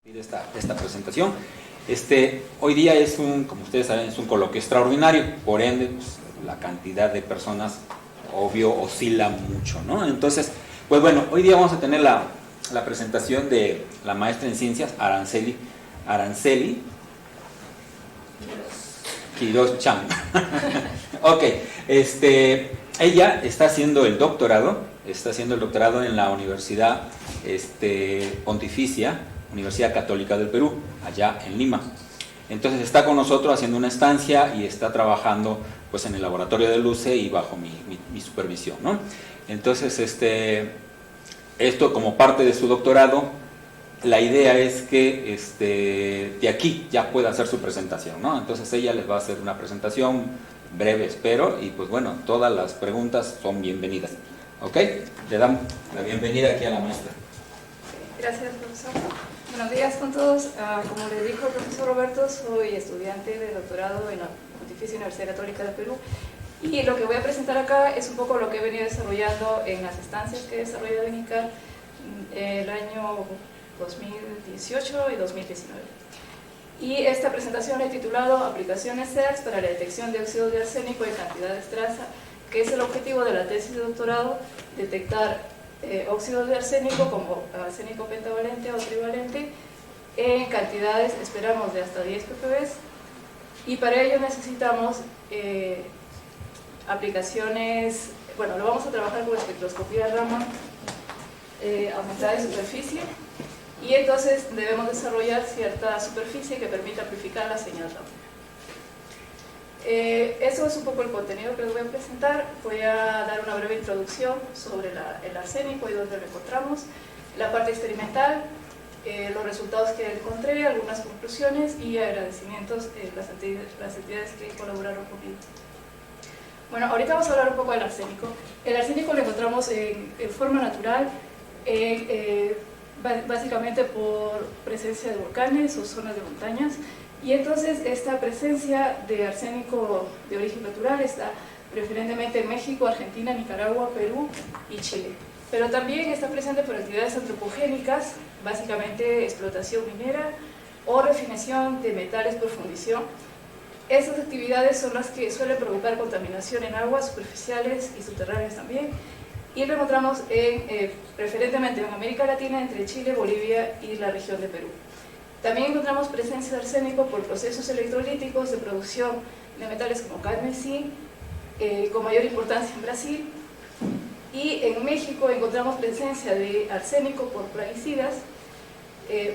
Esta presentación. Hoy día es como ustedes saben, es un coloquio extraordinario, por ende pues, la cantidad de personas obvio oscila mucho, ¿no? Entonces, pues bueno, hoy día vamos a tener la presentación de la maestra en ciencias Araceli Quiroz Cham. Ok, ella está haciendo el doctorado en la Universidad Pontificia, Universidad Católica del Perú, allá en Lima. Entonces está con nosotros haciendo una estancia y está trabajando pues en el laboratorio de LUCE y bajo mi supervisión, ¿no? Entonces esto como parte de su doctorado, la idea es que de aquí ya pueda hacer su presentación, ¿no? Entonces ella les va a hacer una presentación breve, espero, y pues bueno, todas las preguntas son bienvenidas. ¿Ok? Le damos la bienvenida aquí a la maestra. Gracias, profesor. Buenos días con todos. Como le dijo el profesor Roberto, soy estudiante de doctorado en la Pontificia Universidad Católica del Perú, y lo que voy a presentar acá es un poco lo que he venido desarrollando en las estancias que he desarrollado en ICAR el año 2018 y 2019. Y esta presentación la he titulado Aplicaciones CERS para la detección de óxidos de arsénico en cantidades traza, que es el objetivo de la tesis de doctorado: detectar óxidos de arsénico como arsénico pentavalente o trivalente en cantidades, esperamos, de hasta 10 ppb, y para ello necesitamos aplicaciones, bueno, lo vamos a trabajar con espectroscopía Raman aumentada de superficie, y entonces debemos desarrollar cierta superficie que permita amplificar la señal Raman. Eso es un poco el contenido que les voy a presentar. Voy a dar una breve introducción sobre el arsénico y dónde lo encontramos, la parte experimental, los resultados que encontré, algunas conclusiones y agradecimientos a las entidades que colaboraron conmigo. Bueno, ahorita vamos a hablar un poco del arsénico. El arsénico lo encontramos en forma natural, básicamente por presencia de volcanes o zonas de montañas. Y entonces esta presencia de arsénico de origen natural está preferentemente en México, Argentina, Nicaragua, Perú y Chile. Pero también está presente por actividades antropogénicas, básicamente explotación minera o refinación de metales por fundición. Estas actividades son las que suelen provocar contaminación en aguas superficiales y subterráneas también. Y lo encontramos preferentemente en América Latina, entre Chile, Bolivia y la región de Perú. También encontramos presencia de arsénico por procesos electrolíticos de producción de metales como cadmio y zinc, con mayor importancia en Brasil. Y en México encontramos presencia de arsénico por plaguicidas,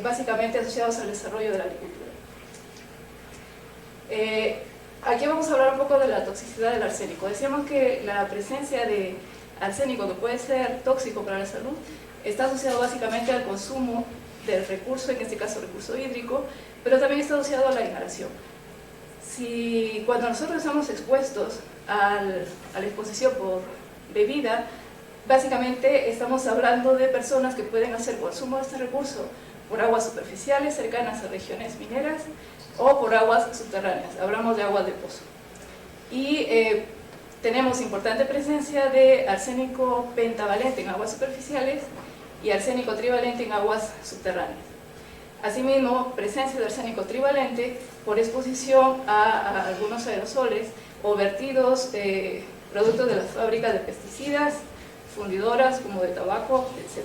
básicamente asociados al desarrollo de la agricultura. Aquí vamos a hablar un poco de la toxicidad del arsénico. Decíamos que la presencia de arsénico, que puede ser tóxico para la salud, está asociado básicamente al consumo del recurso, en este caso recurso hídrico, pero también está asociado a la inhalación. Cuando nosotros estamos expuestos a la exposición por bebida, básicamente estamos hablando de personas que pueden hacer consumo de este recurso por aguas superficiales cercanas a regiones mineras o por aguas subterráneas, hablamos de aguas de pozo. Y tenemos importante presencia de arsénico pentavalente en aguas superficiales y arsénico trivalente en aguas subterráneas. Asimismo, presencia de arsénico trivalente por exposición a algunos aerosoles o vertidos productos de las fábricas de pesticidas, fundidoras como de tabaco, etc.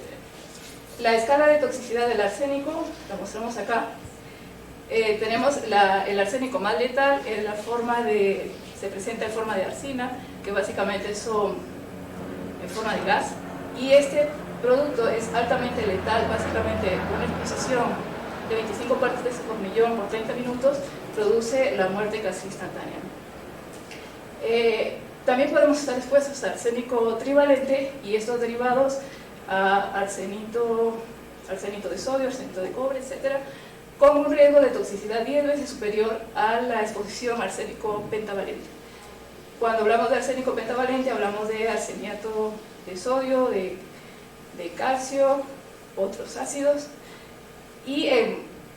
La escala de toxicidad del arsénico la mostramos acá. Tenemos el arsénico más letal, se presenta en forma de arsina, que básicamente son en forma de gas, y este producto es altamente letal, básicamente una exposición de 25 partes por millón por 30 minutos produce la muerte casi instantánea. También podemos estar expuestos a arsénico trivalente y estos derivados a arsenito de sodio, arsenito de cobre, etc., con un riesgo de toxicidad 10 veces superior a la exposición a arsénico pentavalente. Cuando hablamos de arsénico pentavalente hablamos de arseniato de sodio, de calcio, otros ácidos, y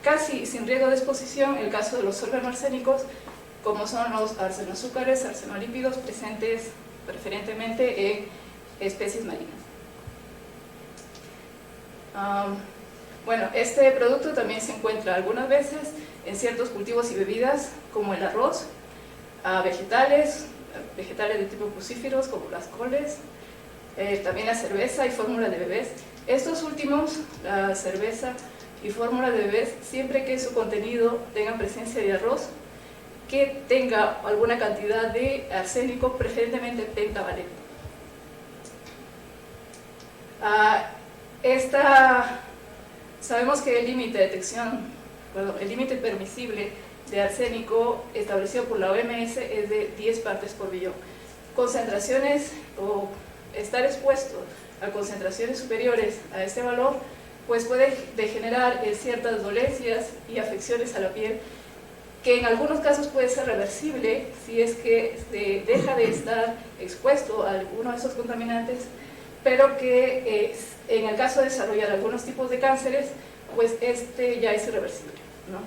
casi sin riesgo de exposición el caso de los organoarsénicos, como son los arsenoazúcares, arsenolípidos presentes preferentemente en especies marinas. Bueno, este producto también se encuentra algunas veces en ciertos cultivos y bebidas como el arroz, vegetales de tipo crucíferos como las coles, también la cerveza y fórmula de bebés. Estos últimos, la cerveza y fórmula de bebés, siempre que su contenido tenga presencia de arroz, que tenga alguna cantidad de arsénico, preferentemente pentavalente. Sabemos que el límite de detección, el límite permisible de arsénico establecido por la OMS es de 10 partes por billón. Concentraciones o estar expuesto a concentraciones superiores a este valor, pues puede degenerar ciertas dolencias y afecciones a la piel, que en algunos casos puede ser reversible si es que se deja de estar expuesto a alguno de esos contaminantes, pero que en el caso de desarrollar algunos tipos de cánceres, pues este ya es irreversible, ¿no?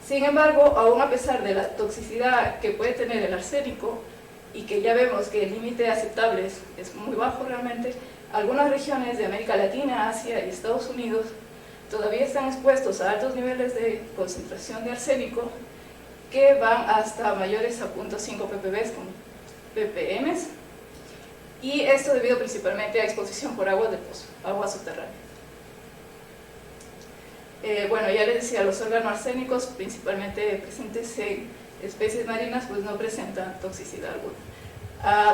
Sin embargo, aún a pesar de la toxicidad que puede tener el arsénico, y que ya vemos que el límite aceptable es muy bajo realmente, algunas regiones de América Latina, Asia y Estados Unidos todavía están expuestos a altos niveles de concentración de arsénico que van hasta mayores a 0.5 ppb con ppm, y esto debido principalmente a exposición por agua de pozo, agua subterránea. Bueno, ya les decía, los órganos arsénicos, principalmente presentes en especies marinas, pues no presentan toxicidad alguna.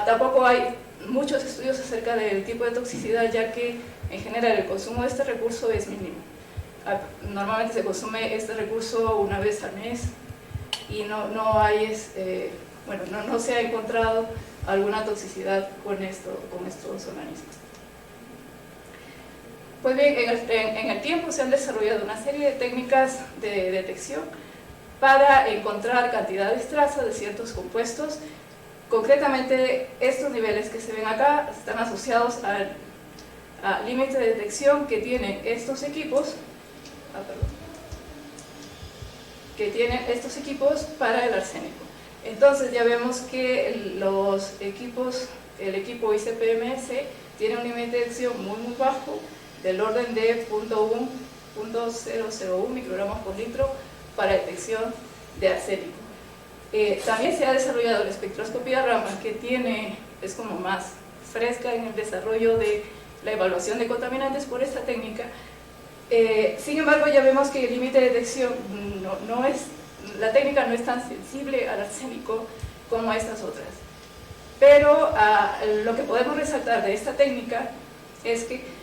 Tampoco hay muchos estudios acerca del tipo de toxicidad, ya que en general el consumo de este recurso es mínimo. Normalmente se consume este recurso una vez al mes y no se ha encontrado alguna toxicidad con estos organismos. Pues bien, en el tiempo se han desarrollado una serie de técnicas de detección para encontrar cantidades trazas de ciertos compuestos. Concretamente, estos niveles que se ven acá están asociados al límite de detección que tienen estos equipos, para el arsénico. Entonces ya vemos que el equipo ICP-MS tiene un límite de detección muy bajo, del orden de 0.01 microgramos por litro para detección de arsénico. También se ha desarrollado la espectroscopía Raman, que es como más fresca en el desarrollo de la evaluación de contaminantes por esta técnica. Sin embargo, ya vemos que el límite de detección la técnica no es tan sensible al arsénico como estas otras. Pero lo que podemos resaltar de esta técnica es que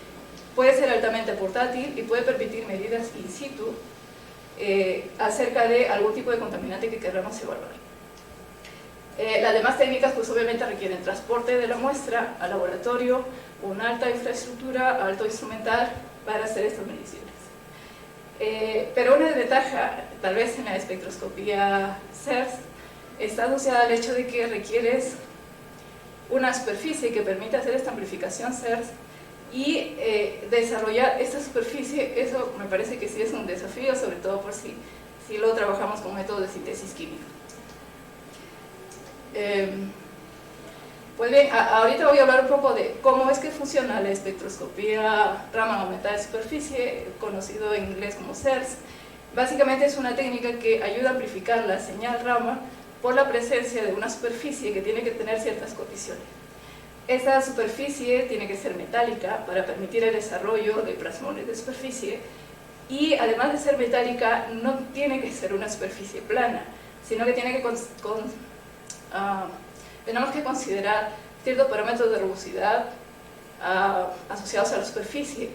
puede ser altamente portátil y puede permitir medidas in situ acerca de algún tipo de contaminante que queramos evaluar. Las demás técnicas pues obviamente requieren transporte de la muestra al laboratorio, una alta infraestructura, alto instrumental para hacer estas mediciones. Pero una desventaja, tal vez en la espectroscopía CERS, está asociada al hecho de que requieres una superficie que permita hacer esta amplificación CERS, y desarrollar esta superficie, eso me parece que sí es un desafío, sobre todo por si lo trabajamos con métodos de síntesis química. Pues bien, ahorita voy a hablar un poco de cómo es que funciona la espectroscopía Raman aumentada de superficie, conocido en inglés como CERS. Básicamente es una técnica que ayuda a amplificar la señal Raman por la presencia de una superficie que tiene que tener ciertas condiciones. Esta superficie tiene que ser metálica para permitir el desarrollo de plasmones de superficie, y además de ser metálica no tiene que ser una superficie plana, sino que tenemos que considerar ciertos parámetros de rugosidad asociados a la superficie,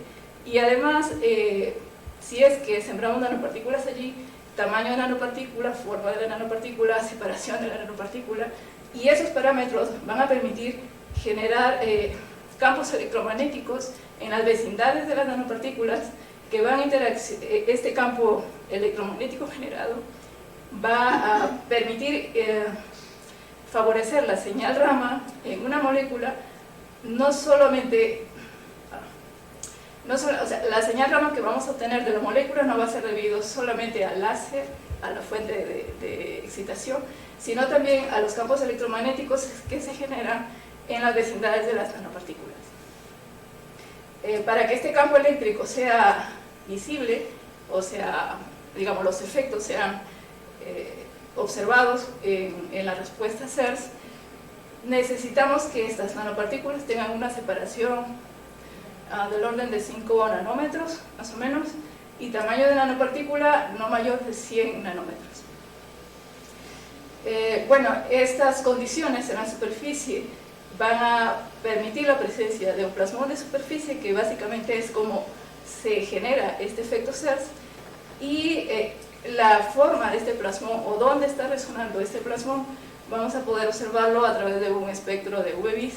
y además si es que sembramos nanopartículas allí, tamaño de nanopartícula, forma de la nanopartícula, separación de la nanopartícula, y esos parámetros van a permitir generar campos electromagnéticos en las vecindades de las nanopartículas que van a interaccionar. Este campo electromagnético generado va a permitir favorecer la señal Raman en una molécula, la señal Raman que vamos a obtener de la molécula no va a ser debido solamente al láser, a la fuente de excitación, sino también a los campos electromagnéticos que se generan en las vecindades de las nanopartículas. Para que este campo eléctrico sea visible, o sea, digamos, los efectos sean observados en la respuesta CERS, necesitamos que estas nanopartículas tengan una separación del orden de 5 nanómetros, más o menos, y tamaño de nanopartícula no mayor de 100 nanómetros. Bueno, estas condiciones en la superficie van a permitir la presencia de un plasmón de superficie, que básicamente es como se genera este efecto CERS, y la forma de este plasmón o dónde está resonando este plasmón vamos a poder observarlo a través de un espectro de UV-Vis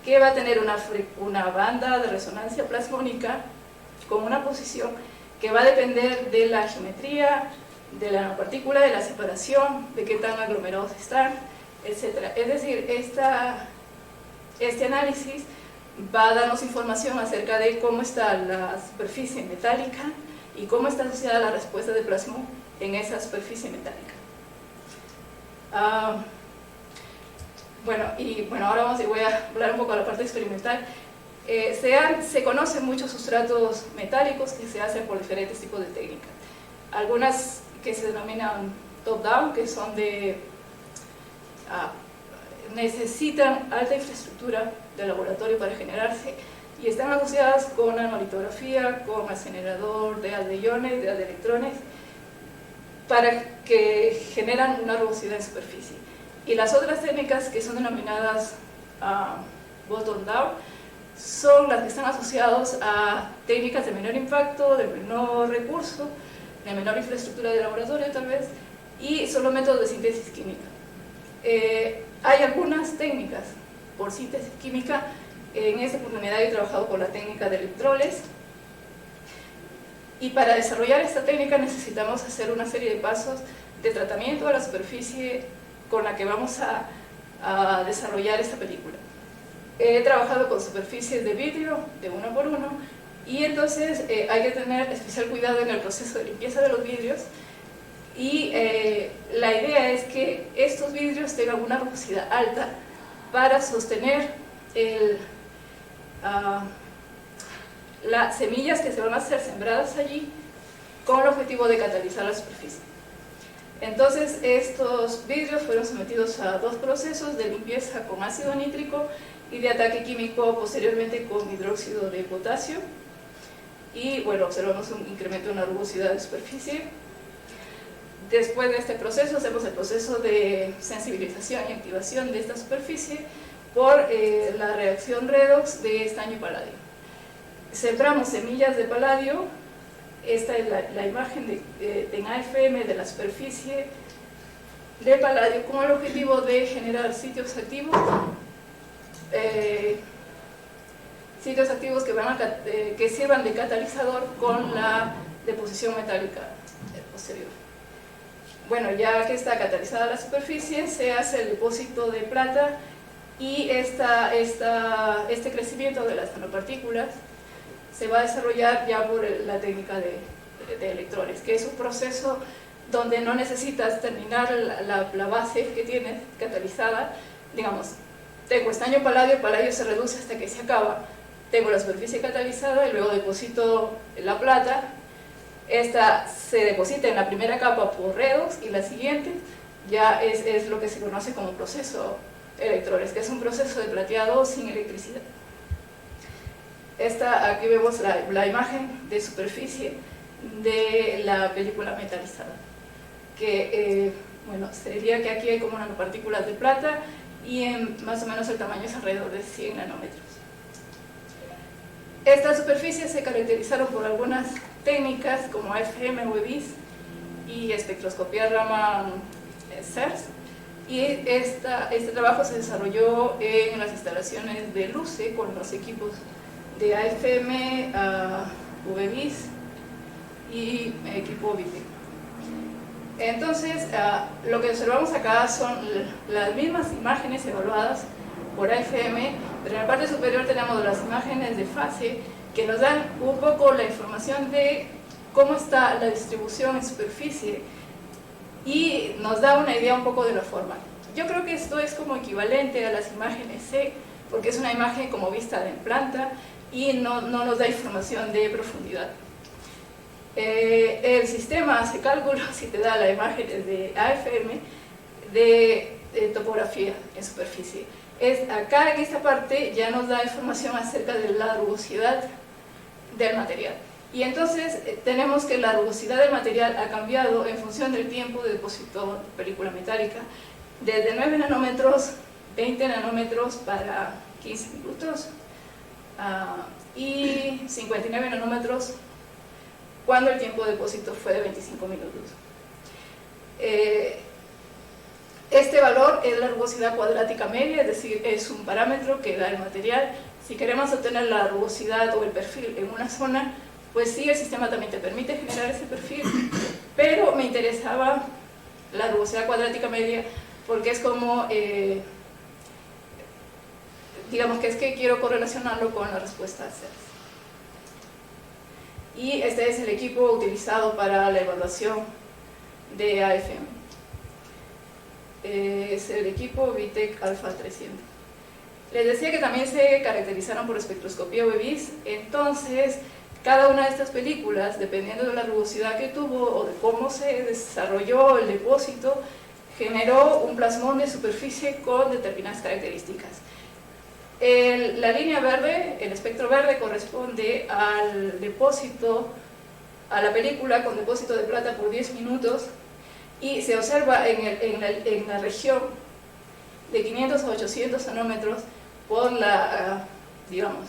que va a tener una banda de resonancia plasmónica con una posición que va a depender de la geometría de la nanopartícula, de la separación, de qué tan aglomerados están, etc. Es decir, este análisis va a darnos información acerca de cómo está la superficie metálica y cómo está asociada la respuesta de plasmón en esa superficie metálica. Bueno, ahora voy a hablar un poco de la parte experimental. Se conocen muchos sustratos metálicos que se hacen por diferentes tipos de técnicas. Algunas que se denominan top-down, que son necesitan alta infraestructura de laboratorio para generarse y están asociadas con nanolitografía, con acelerador de haz de iones, de haz de electrones, para que generan una rugosidad en superficie. Y las otras técnicas que son denominadas bottom-down son las que están asociadas a técnicas de menor impacto, de menor recurso, de menor infraestructura de laboratorio tal vez, y son los métodos de síntesis química. Hay algunas técnicas por síntesis química. En esta oportunidad he trabajado con la técnica de electroles, y para desarrollar esta técnica necesitamos hacer una serie de pasos de tratamiento de la superficie con la que vamos a desarrollar esta película. He trabajado con superficies de vidrio de 1 por 1, y entonces hay que tener especial cuidado en el proceso de limpieza de los vidrios, y la idea es que estos vidrios tengan una rugosidad alta para sostener las semillas que se van a ser sembradas allí con el objetivo de catalizar la superficie. Entonces estos vidrios fueron sometidos a 2 procesos de limpieza con ácido nítrico y de ataque químico posteriormente con hidróxido de potasio, y bueno, observamos un incremento en la rugosidad de superficie. Después de este proceso hacemos el proceso de sensibilización y activación de esta superficie por la reacción redox de estaño-paladio. Sembramos semillas de paladio. Esta es la imagen en AFM de la superficie de paladio con el objetivo de generar sitios activos que sirvan de catalizador con la deposición metálica posterior. Bueno, ya que está catalizada la superficie, se hace el depósito de plata, y este crecimiento de las nanopartículas se va a desarrollar ya por la técnica de electrones, que es un proceso donde no necesitas terminar la base que tienes catalizada. Digamos, tengo estaño paladio, el paladio se reduce hasta que se acaba, tengo la superficie catalizada y luego deposito la plata. Esta se deposita en la primera capa por redox, y la siguiente ya es lo que se conoce como proceso electrones, que es un proceso de plateado sin electricidad. Aquí vemos la imagen de superficie de la película metalizada, que bueno, sería que aquí hay como nanopartículas de plata, y más o menos el tamaño es alrededor de 100 nanómetros. Estas superficies se caracterizaron por algunas técnicas como AFM, UV-Vis y espectroscopía Raman CERS, y este trabajo se desarrolló en las instalaciones de LUCE con los equipos de AFM, UV-Vis y equipo VITE. Entonces, lo que observamos acá son las mismas imágenes evaluadas por AFM, pero en la parte superior tenemos las imágenes de fase que nos dan un poco la información de cómo está la distribución en superficie, y nos da una idea un poco de la forma. Yo creo que esto es como equivalente a las imágenes C, porque es una imagen como vista en planta y no nos da información de profundidad. El sistema hace cálculos y te da las imágenes de AFM de topografía en superficie. Acá en esta parte ya nos da información acerca de la rugosidad del material. Y entonces tenemos que la rugosidad del material ha cambiado en función del tiempo de depósito de película metálica, desde 9 nanómetros, 20 nanómetros para 15 minutos y 59 nanómetros cuando el tiempo de depósito fue de 25 minutos. Este valor es la rugosidad cuadrática media, es decir, es un parámetro que da el material. Si queremos obtener la rugosidad o el perfil en una zona, pues sí, el sistema también te permite generar ese perfil, pero me interesaba la rugosidad cuadrática media porque es como, digamos que es que quiero correlacionarlo con la respuesta a CERS. Y este es el equipo utilizado para la evaluación de AFM. Es el equipo Vitek Alpha 300. Les decía que también se caracterizaron por espectroscopía UV-Vis, entonces cada una de estas películas, dependiendo de la rugosidad que tuvo o de cómo se desarrolló el depósito, generó un plasmón de superficie con determinadas características. La línea verde, el espectro verde, corresponde al depósito, a la película con depósito de plata por 10 minutos y se observa en la región de 500 a 800 nanómetros por digamos,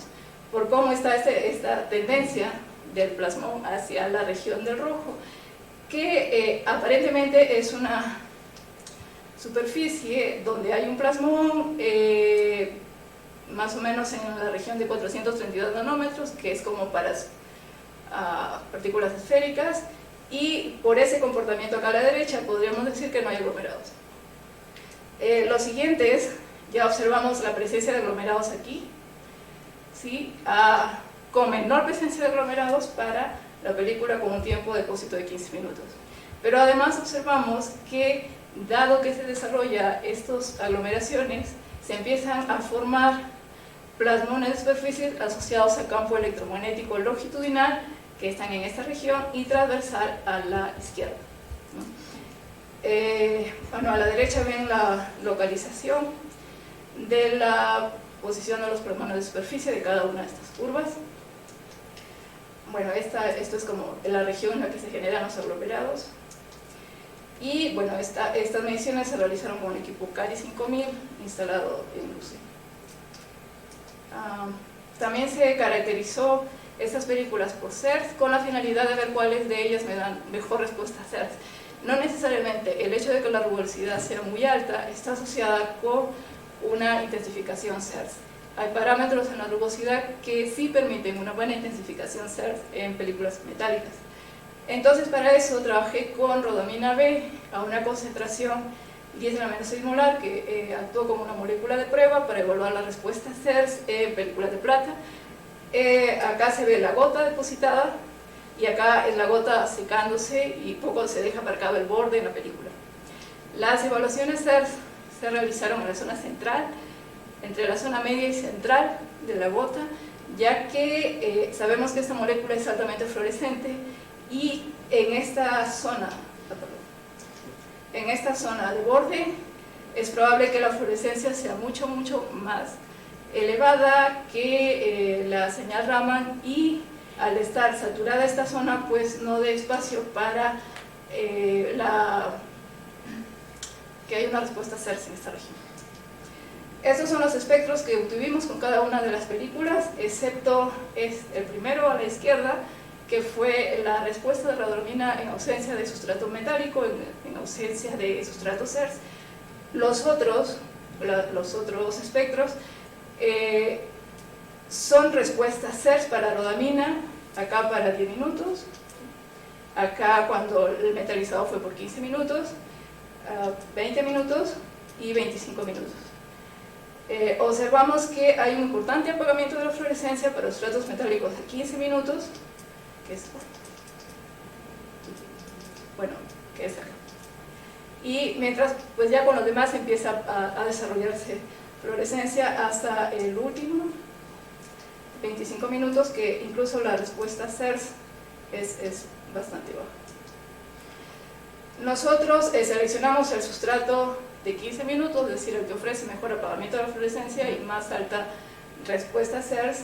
por cómo está esta tendencia del plasmón hacia la región del rojo, que aparentemente es una superficie donde hay un plasmón más o menos en la región de 432 nanómetros, que es como para partículas esféricas, y por ese comportamiento acá a la derecha podríamos decir que no hay aglomerados. Los siguientes, ya observamos la presencia de aglomerados aquí, ¿sí? Con menor presencia de aglomerados para la película con un tiempo de depósito de 15 minutos. Pero además observamos que, dado que se desarrolla estas aglomeraciones, se empiezan a formar plasmones de superficie asociados al campo electromagnético longitudinal que están en esta región y transversal a la izquierda, ¿no? Bueno, a la derecha ven la localización de la posición de los plasmones de superficie de cada una de estas curvas. Bueno, esto es como la región en la que se generan los aglomerados. Y bueno, estas mediciones se realizaron con un equipo CARI 5000 instalado en LUCE. También se caracterizó estas películas por CERS con la finalidad de ver cuáles de ellas me dan mejor respuesta a CERS. No necesariamente el hecho de que la rugosidad sea muy alta está asociada con una intensificación CERS. Hay parámetros en la rugosidad que sí permiten una buena intensificación CERS en películas metálicas. Entonces, para eso trabajé con rodamina B a una concentración 10⁻⁶ molar que actuó como una molécula de prueba para evaluar la respuesta CERS en películas de plata. Acá se ve la gota depositada y acá es la gota secándose y poco se deja marcado el borde en la película. Las evaluaciones CERS se realizaron en la zona central, entre la zona media y central de la gota, ya que sabemos que esta molécula es altamente fluorescente y en esta zona de borde es probable que la fluorescencia sea mucho más elevada que la señal Raman, y al estar saturada esta zona pues no dé espacio para que haya una respuesta CERS en esta región. Estos son los espectros que obtuvimos con cada una de las películas, excepto el primero a la izquierda, que fue la respuesta de radormina en ausencia de sustrato metálico, en ausencia de sustrato CERS. Los otros espectros son respuestas CERS para rodamina, acá para 10 minutos, acá cuando el metalizado fue por 15 minutos, 20 minutos y 25 minutos. Observamos que hay un importante apagamiento de la fluorescencia para los sustratos metálicos a 15 minutos, que es acá. Y mientras, pues ya con los demás empieza a desarrollarse fluorescencia hasta el último 25 minutos, que incluso la respuesta CERS es bastante bajo. Nosotros seleccionamos el sustrato de 15 minutos, es decir, el que ofrece mejor apagamiento de la fluorescencia y más alta respuesta CERS,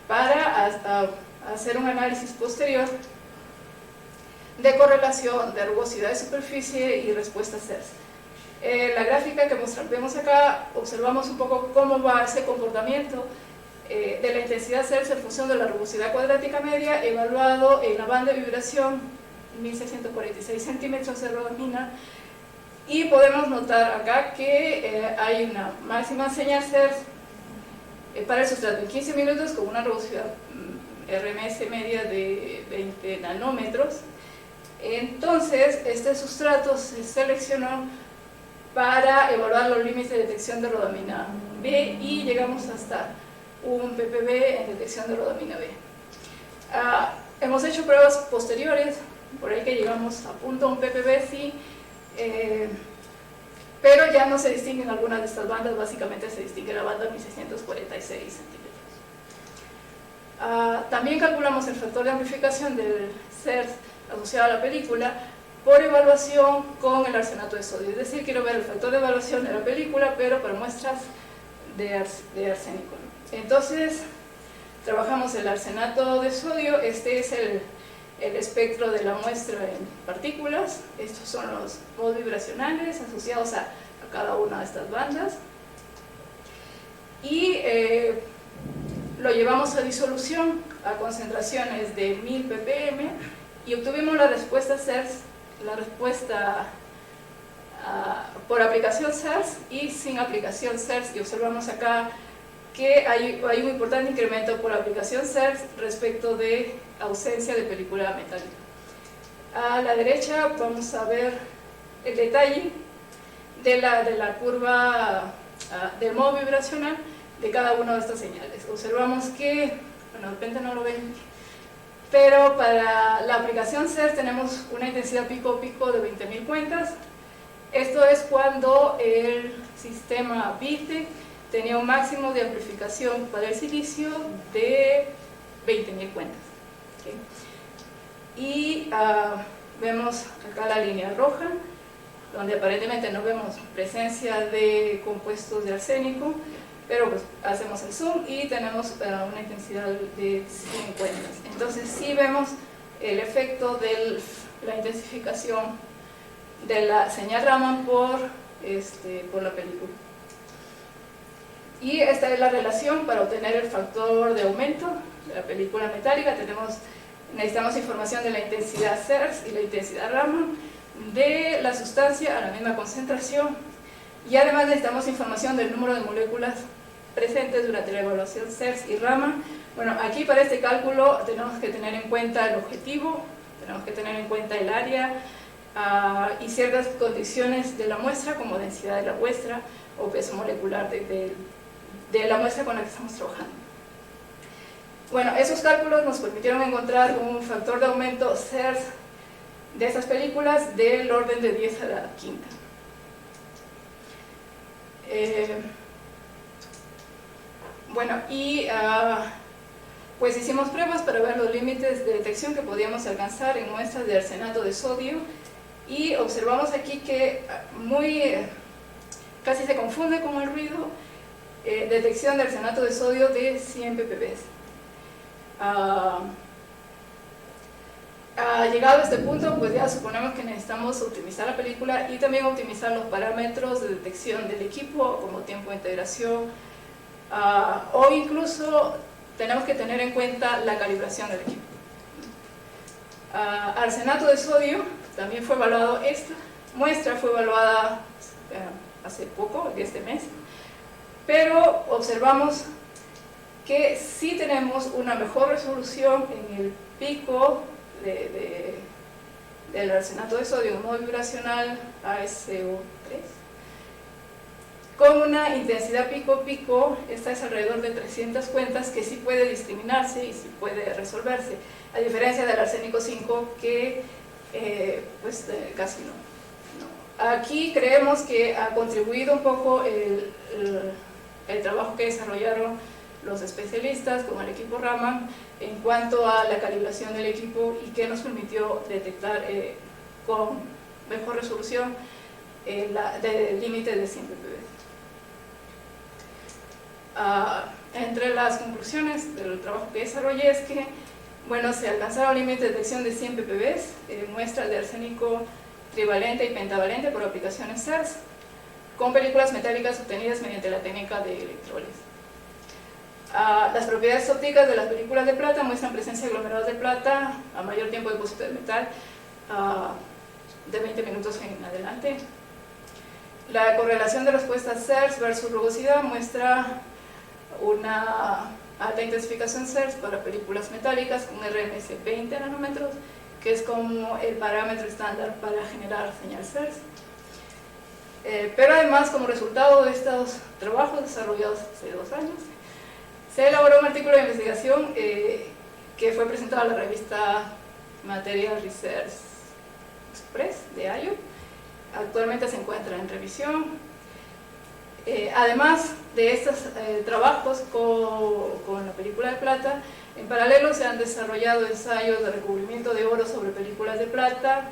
para hacer un análisis posterior de correlación de rugosidad de superficie y respuesta CERS. La gráfica que vemos acá, observamos un poco cómo va ese comportamiento de la intensidad CERS en función de la rugosidad cuadrática media, evaluado en la banda de vibración 1646 centímetros de rodamina, y podemos notar acá que hay una máxima señal CERS para el sustrato en 15 minutos con una rugosidad RMS media de 20 nanómetros. Entonces, este sustrato se seleccionó para evaluar los límites de detección de rodamina B y llegamos hasta un ppb en detección de rodamina B. Hemos hecho pruebas posteriores, por ahí que llegamos a punto un ppb, sí, pero ya no se distinguen algunas de estas bandas, básicamente se distingue la banda 1646 centímetros. También calculamos el factor de amplificación del CERS asociado a la película por evaluación con el arsenato de sodio, es decir, quiero ver el factor de evaluación de la película, pero para muestras de arsénico. Entonces, trabajamos el arsenato de sodio, este es el espectro de la muestra en partículas, estos son los modos vibracionales asociados a cada una de estas bandas, y lo llevamos a disolución a concentraciones de 1000 ppm y obtuvimos la respuesta CERS, la respuesta por aplicación CERS y sin aplicación CERS, y observamos acá que hay un importante incremento por aplicación CERS respecto de ausencia de película metálica. A la derecha vamos a ver el detalle de la curva del modo vibracional de cada una de estas señales. Observamos que, bueno, de repente no lo ven, pero para la aplicación CERS tenemos una intensidad pico-pico de 20.000 cuentas. Esto es cuando el sistema BITE tenía un máximo de amplificación para el silicio de 20.000 cuentas. ¿Okay? Y vemos acá la línea roja, donde aparentemente no vemos presencia de compuestos de arsénico, pero pues hacemos el zoom y tenemos una intensidad de 100 cuentas. Entonces sí vemos el efecto de la intensificación de la señal Raman por la película. Y esta es la relación para obtener el factor de aumento de la película metálica. Necesitamos información de la intensidad CERS y la intensidad Raman de la sustancia a la misma concentración, y además necesitamos información del número de moléculas presentes durante la evaluación CERS y Raman. Bueno, aquí para este cálculo tenemos que tener en cuenta el objetivo, tenemos que tener en cuenta el área y ciertas condiciones de la muestra, como densidad de la muestra o peso molecular de la muestra con la que estamos trabajando. Bueno, esos cálculos nos permitieron encontrar un factor de aumento CERS de estas películas del orden de 10 a la quinta. Bueno, y pues hicimos pruebas para ver los límites de detección que podíamos alcanzar en muestras de arsenato de sodio, y observamos aquí que casi se confunde con el ruido. Detección de arsenato de sodio de 100 ppb. Llegado a este punto, pues ya suponemos que necesitamos optimizar la película y también optimizar los parámetros de detección del equipo, como tiempo de integración, o incluso tenemos que tener en cuenta la calibración del equipo. Arsenato de sodio también fue evaluado. Esta muestra fue evaluada hace poco, este mes, pero observamos que sí tenemos una mejor resolución en el pico del arsenato de sodio en modo vibracional ASO3, con una intensidad pico-pico. Esta es alrededor de 300 cuentas, que sí puede discriminarse y sí puede resolverse, a diferencia del arsénico 5, que casi no. Aquí creemos que ha contribuido un poco el trabajo que desarrollaron los especialistas, como el equipo Raman, en cuanto a la calibración del equipo y que nos permitió detectar con mejor resolución el límite de 100 ppb. Entre las conclusiones del trabajo que desarrollé es que, bueno, se alcanzaron límites de detección de 100 ppb, muestras de arsénico trivalente y pentavalente por aplicaciones CERS, con películas metálicas obtenidas mediante la técnica de electrólisis. Las propiedades ópticas de las películas de plata muestran presencia de aglomerados de plata a mayor tiempo de depósito de metal, de 20 minutos en adelante. La correlación de respuestas CERS versus rugosidad muestra una alta intensificación CERS para películas metálicas con RMS 20 nanómetros, que es como el parámetro estándar para generar señal CERS. Pero además, como resultado de estos trabajos desarrollados hace 2 años, se elaboró un artículo de investigación que fue presentado a la revista Material Research Express de IO. Actualmente se encuentra en revisión. Además de estos trabajos con la película de plata, en paralelo se han desarrollado ensayos de recubrimiento de oro sobre películas de plata.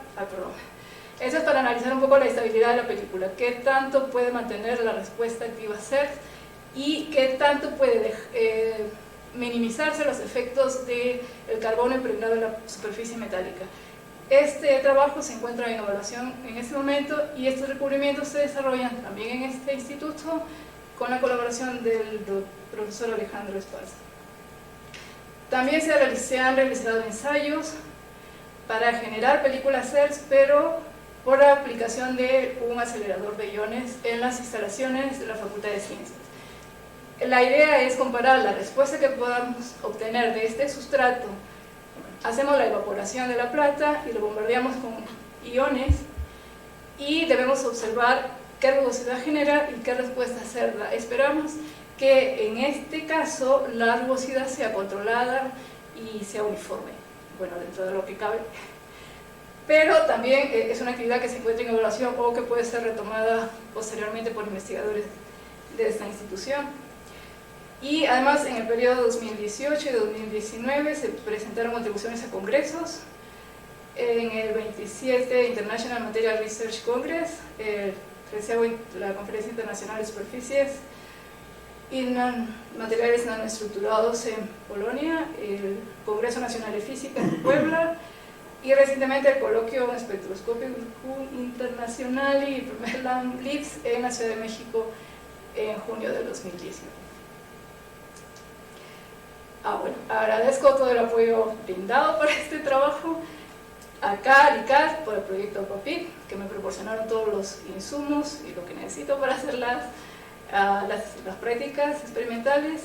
Eso es para analizar un poco la estabilidad de la película, qué tanto puede mantener la respuesta activa CERS y qué tanto puede minimizarse los efectos del carbono impregnado en la superficie metálica. Este trabajo se encuentra en evaluación en este momento y estos recubrimientos se desarrollan también en este instituto con la colaboración del profesor Alejandro Esparza. También se han realizado ensayos para generar películas CERS, pero por la aplicación de un acelerador de iones en las instalaciones de la Facultad de Ciencias. La idea es comparar la respuesta que podamos obtener de este sustrato. Hacemos la evaporación de la plata y lo bombardeamos con iones y debemos observar qué rugosidad genera y qué respuesta CERS da. Esperamos que en este caso la rugosidad sea controlada y sea uniforme, bueno, dentro de lo que cabe. Pero también es una actividad que se encuentra en evaluación o que puede ser retomada posteriormente por investigadores de esta institución. Y además en el periodo 2018 y 2019 se presentaron contribuciones a congresos. En el 27 International Material Research Congress, la Conferencia Internacional de Superficies y Materiales Nanoestructurados en Polonia, el Congreso Nacional de Física en Puebla, y recientemente el coloquio Espectroscopio Internacional y primer LAM Blitz en la Ciudad de México en junio del 2019. Bueno, agradezco todo el apoyo brindado para este trabajo a CAR y CAS por el proyecto PAPIC, que me proporcionaron todos los insumos y lo que necesito para hacer las prácticas experimentales.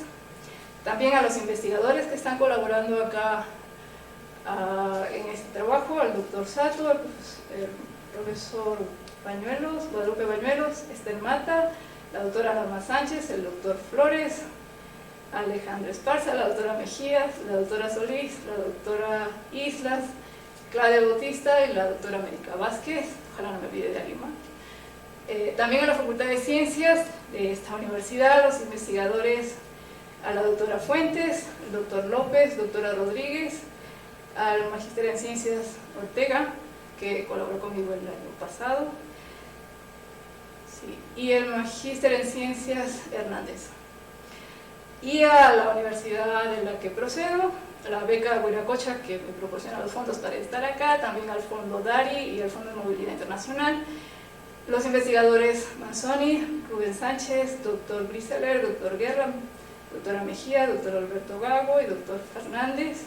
También a los investigadores que están colaborando acá en este trabajo, al doctor Sato, el profesor Bañuelos, Guadalupe Bañuelos, Esther Mata, la doctora Norma Sánchez, el doctor Flores, Alejandro Esparza, la doctora Mejías, la doctora Solís, la doctora Islas, Claudia Bautista y la doctora América Vázquez, ojalá no me olvide de alguien más. También a la Facultad de Ciencias de esta universidad, los investigadores, a la doctora Fuentes, el doctor López, doctora Rodríguez, al magíster en Ciencias Ortega, que colaboró conmigo el año pasado, sí, y el magíster en Ciencias Hernández. Y a la universidad de la que procedo, la beca Huiracocha, que me proporciona los fondos para estar acá, también al Fondo DARI y al Fondo de Movilidad Internacional, los investigadores Manzoni, Rubén Sánchez, doctor Briseler, doctor Guerra, doctora Mejía, doctor Alberto Gago y doctor Fernández,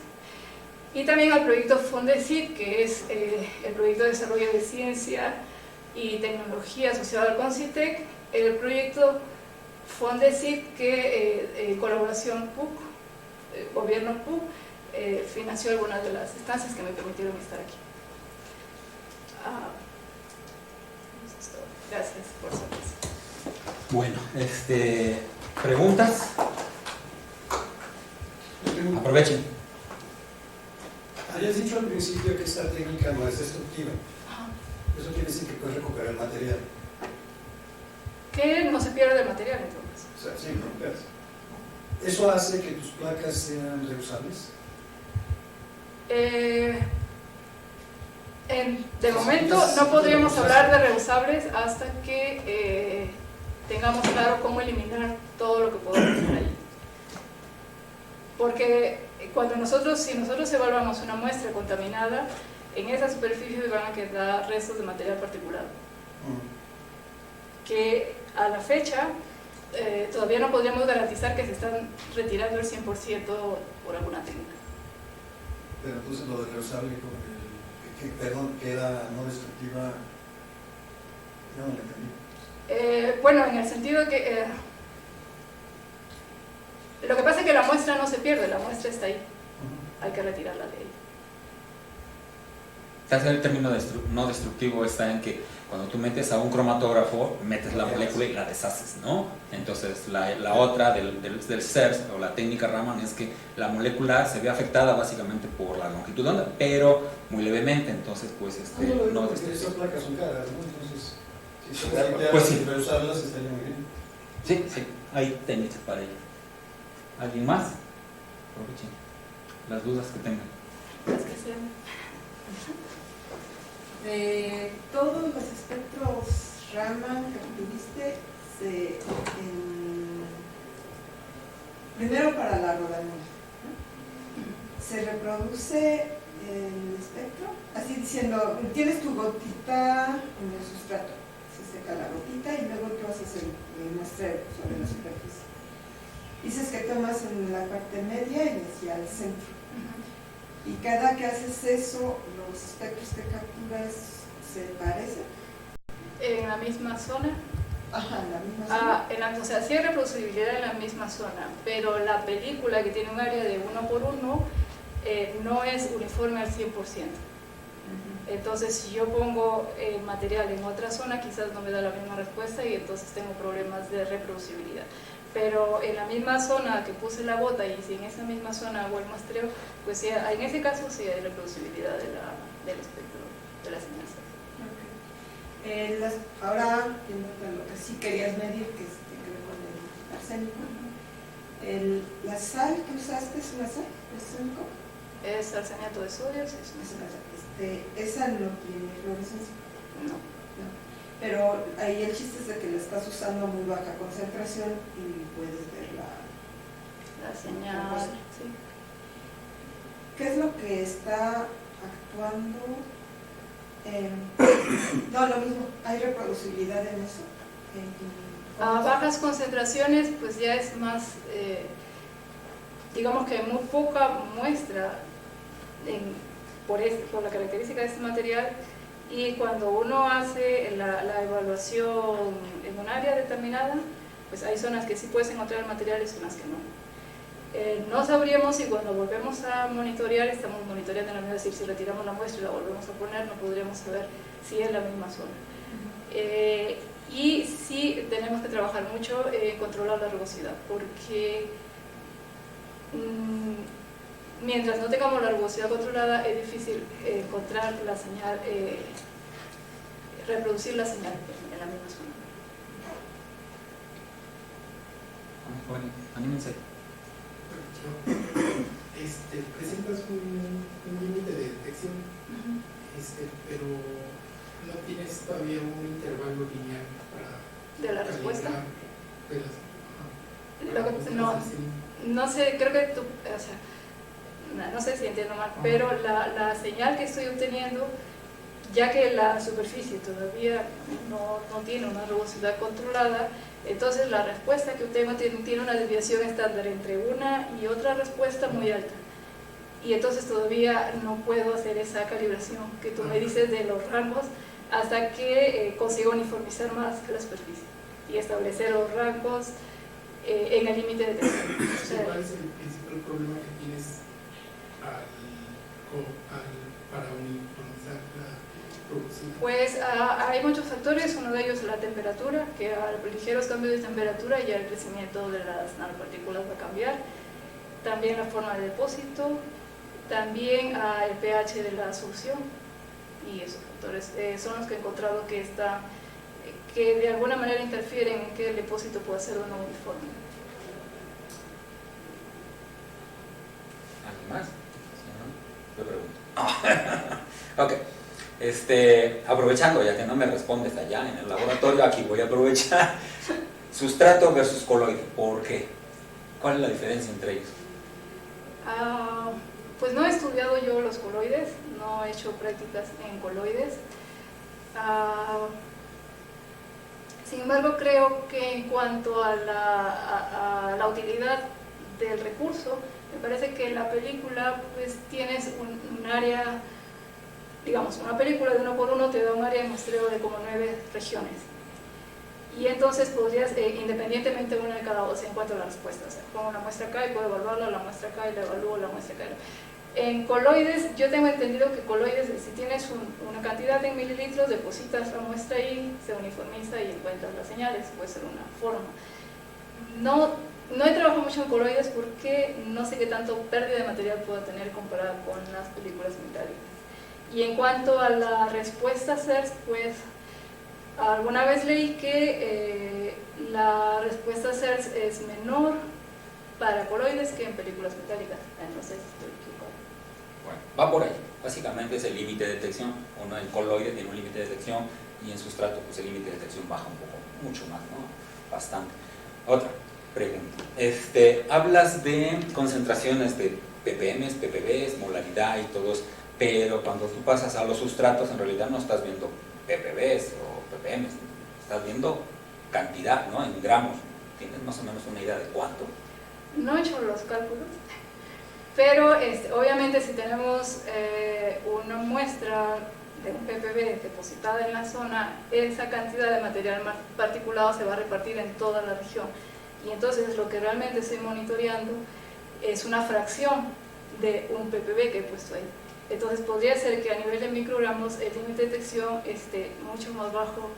y también al proyecto Fondesit, que es el proyecto de desarrollo de ciencia y tecnología asociado al CONCITEC, el proyecto Fondesit que en colaboración PUC, gobierno PUC, financió algunas de las estancias que me permitieron estar aquí. Eso es todo. Gracias por su atención. Bueno, ¿preguntas? Aprovechen. Habías dicho al principio que esta técnica no es destructiva. Eso quiere decir que puedes recuperar el material. Que no se pierde el material entonces. O sea, sin romperse. ¿Eso hace que tus placas sean reusables? De momento no podríamos hablar de reusables hasta que tengamos claro cómo eliminar todo lo que podemos tener ahí. Porque si nosotros evaluamos una muestra contaminada, en esa superficie van a quedar restos de material particulado. Que a la fecha todavía no podríamos garantizar que se están retirando el 100% por alguna técnica. Pero entonces lo de reusable, que era no destructiva, no lo entendí. Bueno, en el sentido de que lo que pasa es que la muestra no se pierde, la muestra está ahí, hay que retirarla de ahí. El término no destructivo está en que cuando tú metes a un cromatógrafo, metes la molécula y la deshaces, ¿no? Entonces la otra del CERS o la técnica Raman es que la molécula se ve afectada básicamente por la longitud de onda, pero muy levemente, entonces pues no porque esas placas son caras, ¿no? Entonces, si son pues sí, reusarlas estaría muy bien. Sí, hay técnicas para ello. ¿Alguien más? Aprovechen las dudas que tengan. Las que sean. De todos los espectros Raman que obtuviste, primero para la rodanura, ¿no? ¿Se reproduce el espectro? Así diciendo, tienes tu gotita en el sustrato, se seca la gotita y luego tú haces el muestreo sobre la superficie. Dices que tomas en la parte media y hacia el centro. Y cada que haces eso, los espectros que capturas se parecen. ¿En la misma zona? Ajá, en la misma zona. O sea, sí hay reproducibilidad en la misma zona, pero la película, que tiene un área de 1 por 1, no es uniforme al 100%. Entonces, si yo pongo material en otra zona, quizás no me da la misma respuesta y entonces tengo problemas de reproducibilidad. Pero en la misma zona que puse la gota y si en esa misma zona hago el muestreo, pues sí, en ese caso sí hay reproducibilidad del espectro de la señal. Okay. Ahora, lo que sí querías medir, que tiene que ver con el arsénico. ¿La sal que usaste es una sal? ¿Arsénico? Es arseniato de sodio, sí, es una sal. ¿Esa no tiene fluorescencia? No. Pero ahí el chiste es de que la estás usando a muy baja concentración y puedes ver la señal. Sí. ¿Qué es lo que está actuando? No, lo mismo, ¿hay reproducibilidad en eso? A bajas concentraciones, pues ya es más, digamos que muy poca muestra por la característica de este material. Y cuando uno hace la evaluación en un área determinada, pues hay zonas que sí puedes encontrar el material y zonas que no. No sabríamos si cuando volvemos a monitorear, estamos monitoreando, es decir, si retiramos la muestra y la volvemos a poner, no podríamos saber si es la misma zona. Y sí tenemos que trabajar mucho en controlar la rugosidad, porque mientras no tengamos la rugosidad controlada, es difícil encontrar la señal, reproducir la señal en la misma zona. Bueno, anímense. Presentas un límite de detección, pero no tienes todavía un intervalo lineal para ¿De la respuesta? No, no sé, creo que tú, o sea, no sé si entiendo mal, pero la señal que estoy obteniendo, ya que la superficie todavía no tiene una rugosidad controlada, entonces la respuesta que obtengo tiene una desviación estándar entre una y otra respuesta muy alta. Y entonces todavía no puedo hacer esa calibración que tú me dices de los rangos hasta que consiga uniformizar más la superficie y establecer los rangos en el límite de detección. ¿Cuál es el principal problema que tienes para uniformizar la producción? Pues hay muchos factores, uno de ellos es la temperatura, que a ligeros cambios de temperatura ya el crecimiento de las nanopartículas va a cambiar, también la forma de depósito, también el pH de la solución, y esos factores son los que he encontrado que de alguna manera interfieren en que el depósito pueda ser o no uniforme. ¿Más? ¿Sí, no? Yo pregunto. Ok. Aprovechando, ya que no me respondes allá en el laboratorio, aquí voy a aprovechar. Sustrato versus coloide. ¿Por qué? ¿Cuál es la diferencia entre ellos? Pues no he estudiado yo los coloides, no he hecho prácticas en coloides. Sin embargo, creo que en cuanto a la utilidad del recurso, me parece que en la película pues tienes un área, digamos, una película de 1x1 te da un área de muestreo de como 9 regiones. Y entonces podrías, independientemente una de cada dos, en cuanto a la respuesta, o sea, pongo una muestra acá y puedo evaluarla, la muestra acá y la evalúo, la muestra acá. En coloides, yo tengo entendido que coloides, si tienes una cantidad en mililitros, depositas la muestra ahí, se uniformiza y encuentras las señales, puede ser una forma. No he trabajado mucho en coloides porque no sé qué tanto pérdida de material puedo tener comparada con las películas metálicas. Y en cuanto a la respuesta CERS, pues alguna vez leí que la respuesta CERS es menor para coloides que en películas metálicas. No sé si estoy equivocado. Bueno, va por ahí. Básicamente es el límite de detección. Uno en coloide tiene un límite de detección y en sustrato pues el límite de detección baja un poco, mucho más, ¿no? Bastante. Otra pregunta. Hablas de concentraciones de ppm, ppbs, molaridad y todos, pero cuando tú pasas a los sustratos en realidad no estás viendo ppbs o ppm, estás viendo cantidad, ¿no? En gramos. ¿Tienes más o menos una idea de cuánto? No he hecho los cálculos, pero obviamente si tenemos una muestra de un ppb depositada en la zona, esa cantidad de material particulado se va a repartir en toda la región. Y entonces lo que realmente estoy monitoreando es una fracción de un ppb que he puesto ahí. Entonces podría ser que a nivel de microgramos el límite de detección esté mucho más bajo,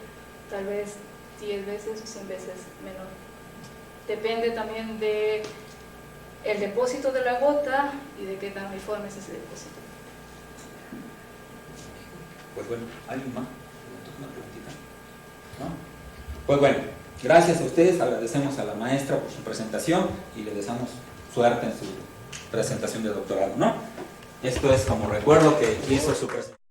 tal vez 10 veces o 100 veces menor. Depende también de el depósito de la gota y de qué tan uniforme es ese depósito. Pues bueno, ¿alguien más? ¿Una preguntita? ¿No? Pues bueno, gracias a ustedes, agradecemos a la maestra por su presentación y le deseamos suerte en su presentación de doctorado, ¿no? Esto es como recuerdo que hizo su presentación.